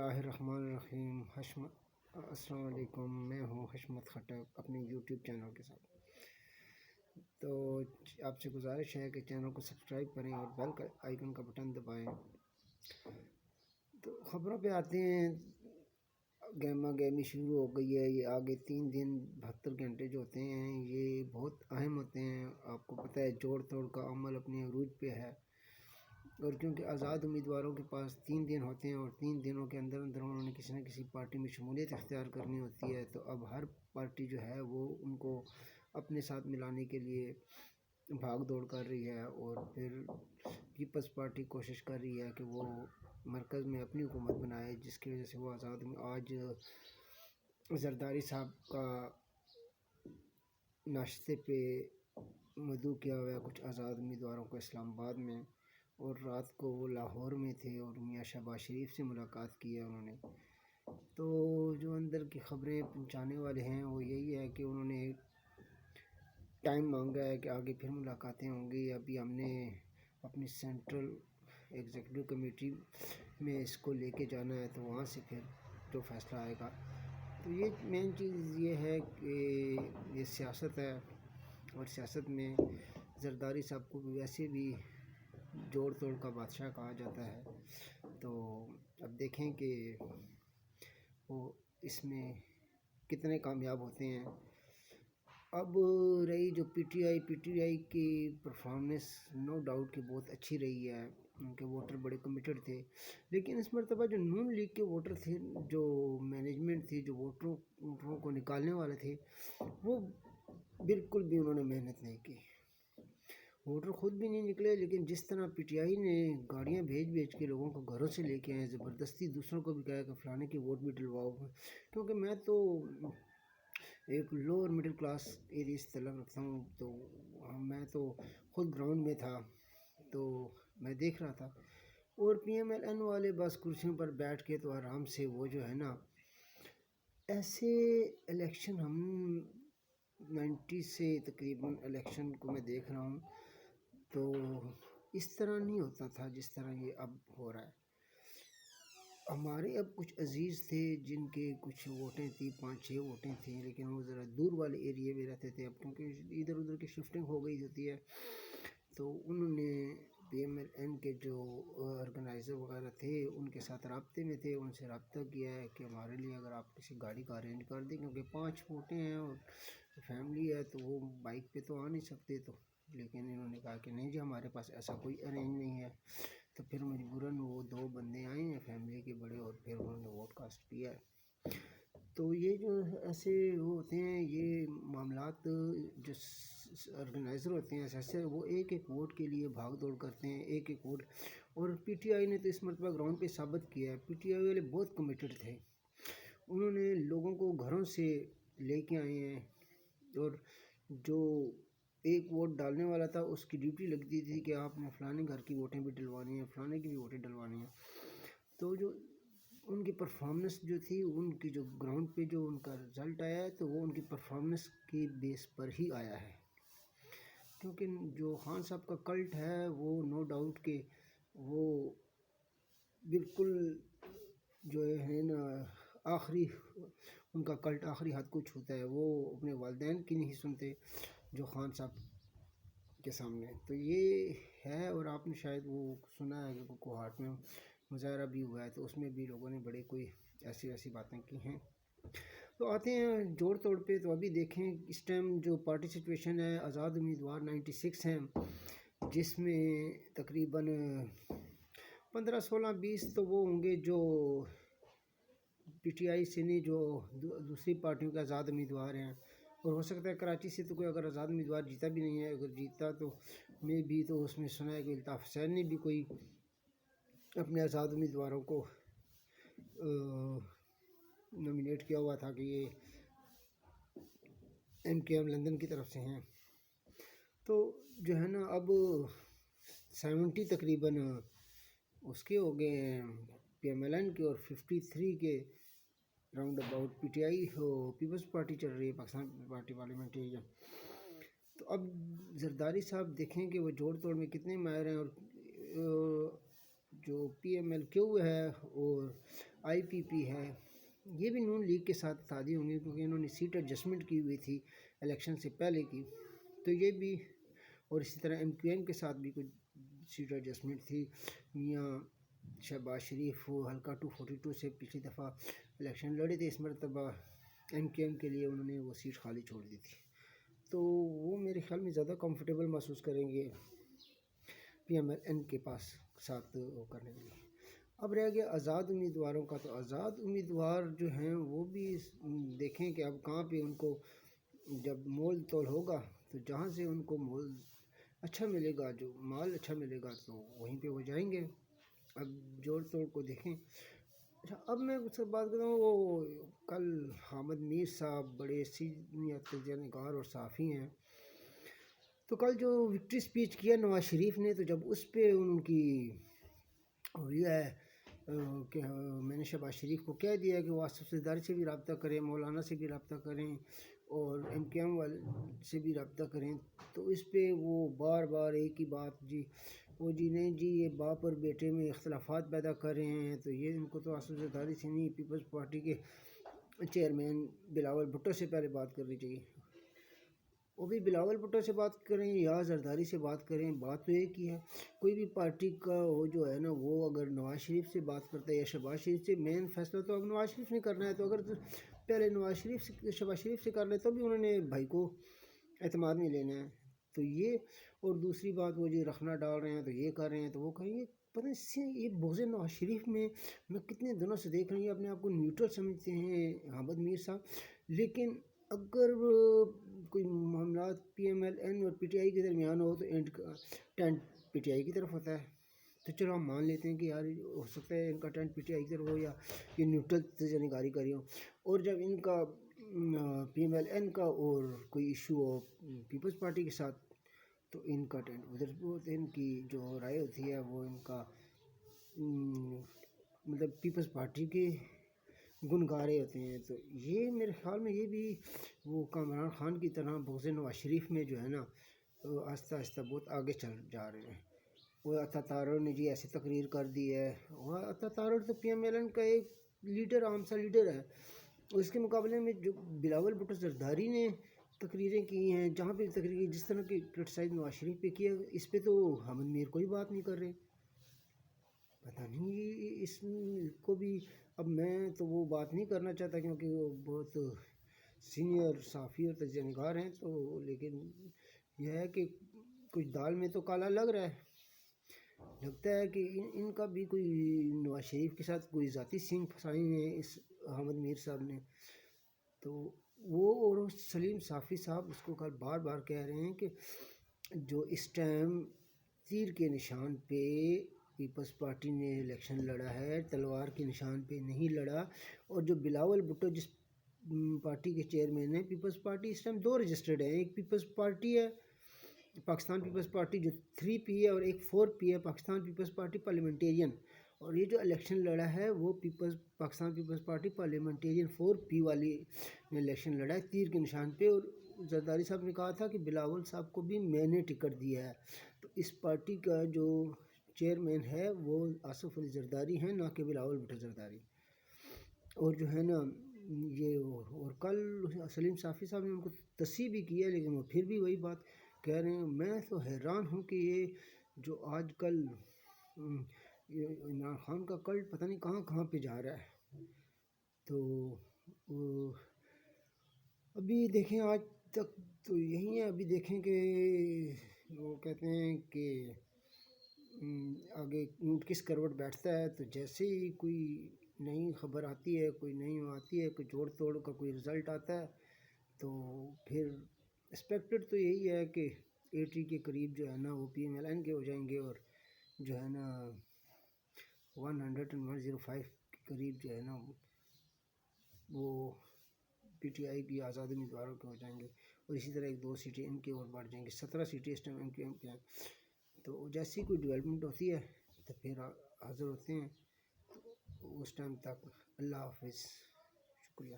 اللہ الرحمن الرحیم السلام علیکم، میں ہوں حشمت خٹک اپنے یوٹیوب چینل کے ساتھ۔ تو آپ سے گزارش ہے کہ چینل کو سبسکرائب کریں اور بیل کا آئیکن کا بٹن دبائیں۔ تو خبروں پہ آتے ہیں، گہما گہمی شروع ہو گئی ہے۔ یہ آگے 3 دن 72 گھنٹے جو ہوتے ہیں یہ بہت اہم ہوتے ہیں۔ آپ کو پتہ ہے جوڑ توڑ کا عمل اپنے عروج پہ ہے، اور کیونکہ آزاد امیدواروں کے پاس 3 دن ہوتے ہیں اور 3 دنوں کے اندر انہوں نے کسی نہ کسی پارٹی میں شمولیت اختیار کرنی ہوتی ہے، تو اب ہر پارٹی جو ہے وہ ان کو اپنے ساتھ ملانے کے لیے بھاگ دوڑ کر رہی ہے، اور پھر پیپلز پارٹی کوشش کر رہی ہے کہ وہ مرکز میں اپنی حکومت بنائے، جس کی وجہ سے وہ آج زرداری صاحب کا ناشتے پہ مدعو کیا ہوا ہے کچھ آزاد امیدواروں کو اسلام آباد میں، اور رات کو وہ لاہور میں تھے اور میاں شہباز شریف سے ملاقات کی ہے انہوں نے۔ تو جو اندر کی خبریں پہنچانے والے ہیں وہ یہی ہے کہ انہوں نے ٹائم مانگا ہے کہ آگے پھر ملاقاتیں ہوں گی۔ ابھی ہم نے اپنی سینٹرل ایگزیکٹو کمیٹی میں اس کو لے کے جانا ہے، تو وہاں سے پھر جو فیصلہ آئے گا۔ تو یہ مین چیز یہ ہے کہ یہ سیاست ہے، اور سیاست میں زرداری صاحب کو ویسے بھی جوڑ توڑ کا بادشاہ کہا جاتا ہے۔ تو اب دیکھیں کہ وہ اس میں کتنے کامیاب ہوتے ہیں۔ اب رہی جو پی ٹی آئی کی پرفارمنس نو ڈاؤٹ کہ بہت اچھی رہی ہے، ان کے ووٹر بڑے کمیٹڈ تھے، لیکن اس مرتبہ جو نون لیگ کے ووٹر تھے، جو مینجمنٹ تھی، جو ووٹروں کو نکالنے والے تھے، وہ بالکل بھی انہوں نے محنت نہیں کی۔ ووٹر خود بھی نہیں نکلے، لیکن جس طرح پی ٹی آئی نے گاڑیاں بھیج کے لوگوں کو گھروں سے لے کے آئے، زبردستی دوسروں کو بھی کہا کہ فلانے کی ووٹ بھی ڈلواؤ، کیونکہ میں تو ایک لوور مڈل کلاس ایریا سے تعلق رکھتا ہوں، تو میں تو خود گراؤنڈ میں تھا، تو میں دیکھ رہا تھا، اور پی ایم ایل این والے بس کرسیوں پر بیٹھ کے تو آرام سے وہ جو ہے نا، ایسے الیکشن ہم 90 سے تقریباً الیکشن کو میں دیکھ رہا ہوں، تو اس طرح نہیں ہوتا تھا جس طرح یہ اب ہو رہا ہے۔ ہمارے اب کچھ عزیز تھے جن کے کچھ ووٹیں تھیں، 5-6 ووٹیں تھیں، لیکن وہ ذرا دور والے ایریے میں رہتے تھے، اب کیونکہ ادھر ادھر کی شفٹنگ ہو گئی ہوتی ہے، تو انہوں نے پی ایم ایل این کے جو آرگنائزر وغیرہ تھے ان کے ساتھ رابطے میں تھے، ان سے رابطہ کیا ہے کہ ہمارے لیے اگر آپ کسی گاڑی کا ارینج کر دیں، کیونکہ 5 ووٹیں ہیں اور فیملی ہے، تو وہ بائک پہ تو آ نہیں سکتے، تو لیکن انہوں نے کہا کہ نہیں جی ہمارے پاس ایسا کوئی ارینج نہیں ہے، تو پھر مجبوراً وہ 2 بندے آئے ہیں فیملی کے بڑے، اور پھر انہوں نے ووٹ کاسٹ کیا ہے۔ تو یہ جو ایسے وہ ہوتے ہیں، یہ معاملات جو آرگنائزر ہوتے ہیں ایسے، وہ ایک ووٹ کے لیے بھاگ دوڑ کرتے ہیں، ایک ووٹ، اور پی ٹی آئی نے تو اس مرتبہ گراؤنڈ پہ ثابت کیا ہے، پی ٹی آئی والے بہت کمیٹڈ تھے، انہوں نے لوگوں کو گھروں سے لے کے آئے ہیں، اور جو ایک ووٹ ڈالنے والا تھا اس کی ڈیوٹی لگتی تھی کہ آپ نے فلانے گھر کی ووٹیں بھی ڈلوانی ہیں، فلانے کی بھی ووٹیں ڈلوانی ہیں، تو جو ان کی پرفارمنس جو تھی، ان کی جو گراؤنڈ پہ جو ان کا رزلٹ آیا ہے، تو وہ ان کی پرفارمنس کی بیس پر ہی آیا ہے، کیونکہ جو خان صاحب کا کلٹ ہے وہ نو ڈاؤٹ کہ وہ بالکل جو ہے نا آخری، ان کا کلٹ آخری حد کو چھوتا ہے، وہ اپنے والدین کی نہیں سنتے جو خان صاحب کے سامنے، تو یہ ہے۔ اور آپ نے شاید وہ سنا ہے کہ کوہاٹ میں مظاہرہ بھی ہوا ہے، تو اس میں بھی لوگوں نے بڑے کوئی ایسی باتیں کی ہیں۔ تو آتے ہیں جوڑ توڑ پہ، تو ابھی دیکھیں اس ٹائم جو پارٹی سچویشن ہے، آزاد امیدوار 96 ہیں، جس میں تقریباً 15 16 20 تو وہ ہوں گے جو پی ٹی آئی سے نہیں، جو دوسری پارٹیوں کے آزاد امیدوار ہیں، اور ہو سکتا ہے کراچی سے تو کوئی اگر آزاد امیدوار جیتا بھی نہیں ہے، اگر جیتا تو میں بھی تو اس میں سنا ہے کہ الطاف حسین نے بھی کوئی اپنے آزاد امیدواروں کو نومینیٹ کیا ہوا تھا کہ یہ ایم کے ایم لندن کی طرف سے ہیں، تو جو ہے نا اب 70 تقریباً اس کے ہو گئے ہیں پی ایم ایل این کے، اور 53 کے راؤنڈ اباؤٹ پی ٹی آئی ہو پیپلز پارٹی چل رہی ہے، پاکستان پیپلز پارٹی پارلیمنٹری ہے۔ تو اب زرداری صاحب دیکھیں کہ وہ جوڑ توڑ میں کتنے ماہر ہیں، اور جو PMLQ ہے اور IPP ہے، یہ بھی نون لیگ کے ساتھ اتحادی ہوں گے، کیونکہ انہوں نے سیٹ ایڈجسٹمنٹ کی ہوئی تھی الیکشن سے پہلے کی، تو یہ بھی، اور اسی طرح MQM کے ساتھ بھی کچھ سیٹ ایڈجسٹمنٹ تھی۔ میاں شہباز شریف حلقہ 242 سے پچھلی دفعہ الیکشن لڑے تھے، اس مرتبہ MQM کے لیے انہوں نے وہ سیٹ خالی چھوڑ دی تھی، تو وہ میرے خیال میں زیادہ کمفرٹیبل محسوس کریں گے PMLN کے پاس ساتھ وہ کرنے کے لیے۔ اب رہ گیا آزاد امیدواروں کا، تو آزاد امیدوار جو ہیں وہ بھی دیکھیں کہ اب کہاں پہ ان کو جب مول تول ہوگا تو جہاں سے ان کو مول اچھا ملے گا، جو مال اچھا ملے گا تو وہیں پہ وہ جائیں گے۔ اب جوڑ توڑ کو دیکھیں۔ اچھا، اب میں اس سے بات کروں، وہ کل حامد میر صاحب بڑے سینئر تجزیہ نگار اور صحافی ہیں، تو کل جو وکٹری سپیچ کیا نواز شریف نے، تو جب اس پہ ان کی یہ ہے کہ میں نے شہباز شریف کو کہہ دیا کہ وہ آصف زرداری سے بھی رابطہ کریں، مولانا سے بھی رابطہ کریں اور MQM والے سے بھی رابطہ کریں، تو اس پہ وہ بار بار ایک ہی بات، جی وہ جی نہیں جی یہ باپ اور بیٹے میں اختلافات پیدا کر رہے ہیں، تو یہ ان کو تو آصف زرداری سے نہیں، پیپلز پارٹی کے چیئرمین بلاول بھٹو سے پہلے بات کرنی چاہیے۔ وہ بھی بلاول بھٹو سے بات کریں یا زرداری سے بات کریں، بات تو ایک ہی ہے۔ کوئی بھی پارٹی کا وہ جو ہے نا، وہ اگر نواز شریف سے بات کرتا ہے یا شہباز شریف سے، مین فیصلہ تو اب نواز شریف نے کرنا ہے، تو اگر پہلے شہباز شریف سے کر لے تو بھی انہوں نے بھائی کو اعتماد میں لینا ہے، تو یہ، اور دوسری بات وہ جی رخنا ڈال رہے ہیں تو یہ کر رہے ہیں تو وہ کہیں گے، پتہ نہیں یہ بغض نواز شریف میں کتنے دنوں سے دیکھ رہے ہیں، اپنے آپ کو نیوٹرل سمجھتے ہیں حامد میر صاحب، لیکن اگر کوئی معاملات PMLN اور PTI کے درمیان ہو تو اینڈ کا ٹینٹ PTI کی طرف ہوتا ہے، تو چلو ہم مان لیتے ہیں کہ یار ہو سکتا ہے ان کا ٹینٹ PTI کی طرف ہو یا یہ نیوٹرل تجزیہ نگاری کری ہو، اور جب ان کا PMLN کا اور کوئی ایشو ہو پیپلز پارٹی کے ساتھ تو ان کا ٹینٹ ادھر ہوتے ہیں، ان کی جو رائے ہوتی ہے وہ ان کا مطلب پیپلز پارٹی کے گنگارے ہوتے ہیں، تو یہ میرے خیال میں یہ بھی وہ کامران خان کی طرح بغض نواز شریف میں جو ہے نا آہستہ آہستہ بہت آگے چل جا رہے ہیں۔ وہ عطا تارڑ نے جی ایسی تقریر کر دی ہے، وہ عطا تارڑ تو PMLN کا ایک لیڈر، عام سا لیڈر ہے، اس کے مقابلے میں جو بلاول بھٹو زرداری نے تقریریں کی ہیں، جہاں پہ تقریر کی جس طرح کی کرٹیسائز نواز شریف پہ کیا، اس پہ تو حامد میر کوئی بات نہیں کر رہے، پتہ نہیں اس کو بھی، اب میں تو وہ بات نہیں کرنا چاہتا کیونکہ وہ بہت سینئر صحافی اور تجزیہ نگار ہیں، تو لیکن یہ ہے کہ کچھ دال میں تو کالا لگ رہا ہے، لگتا ہے کہ ان کا بھی کوئی نواز شریف کے ساتھ کوئی ذاتی سینگ پھنسائی ہیں اس حامد میر صاحب نے، تو وہ اور سلیم صافی صاحب اس کو کل بار بار کہہ رہے ہیں کہ جو اس ٹائم تیر کے نشان پہ پیپلز پارٹی نے الیکشن لڑا ہے، تلوار کے نشان پہ نہیں لڑا، اور جو بلاول بھٹو جس پارٹی کے چیئرمین ہیں، پیپلز پارٹی اس ٹائم دو رجسٹرڈ ہیں، ایک پیپلز پارٹی ہے پاکستان پیپلز پارٹی جو 3P ہے، اور ایک 4P ہے پاکستان پیپلز پارٹی پارلیمنٹیرین، اور یہ جو الیکشن لڑا ہے وہ Pakistan Peoples party parliamentarian 4P والی نے الیکشن لڑا ہے تیر کے نشان پہ، اور زرداری صاحب نے کہا تھا کہ بلاول صاحب کو بھی میں نے ٹکٹ دیا ہے، تو اس پارٹی کا جو چیئرمین ہے وہ آصف علی زرداری ہیں، نہ کہ بلاول بھٹو زرداری، اور جو ہے نا یہ، اور کل سلیم صافی صاحب نے ان کو تصحیح بھی کی ہے، لیکن وہ پھر بھی وہی بات کہہ رہے ہیں۔ میں تو حیران ہوں کہ یہ جو آج کل عمران خان کا کلٹ پتہ نہیں کہاں کہاں پہ جا رہا ہے، تو ابھی دیکھیں آج تک تو یہی ہے، ابھی دیکھیں کہ وہ کہتے ہیں کہ آگے اونٹ کس کروٹ بیٹھتا ہے، تو جیسے ہی کوئی نئی خبر آتی ہے، کوئی نئی آتی ہے، کوئی جوڑ توڑ کا کوئی رزلٹ آتا ہے، تو پھر ایکسپیکٹڈ تو یہی ہے کہ 80 کے قریب جو ہے نا وہ PMLN کے ہو جائیں گے، اور جو ہے نا 105 کے قریب جو ہے نا وہ PTI کی آزاد امیدواروں کے ہو جائیں گے، اور اسی طرح 1-2 سیٹیں ان کے اور بڑھ جائیں گے، 17 سیٹیں اس ٹائم MQM کے ہیں، تو جیسی کوئی ڈیولپمنٹ ہوتی ہے تو پھر حاضر ہوتے ہیں، تو اس ٹائم تک اللہ حافظ، شکریہ۔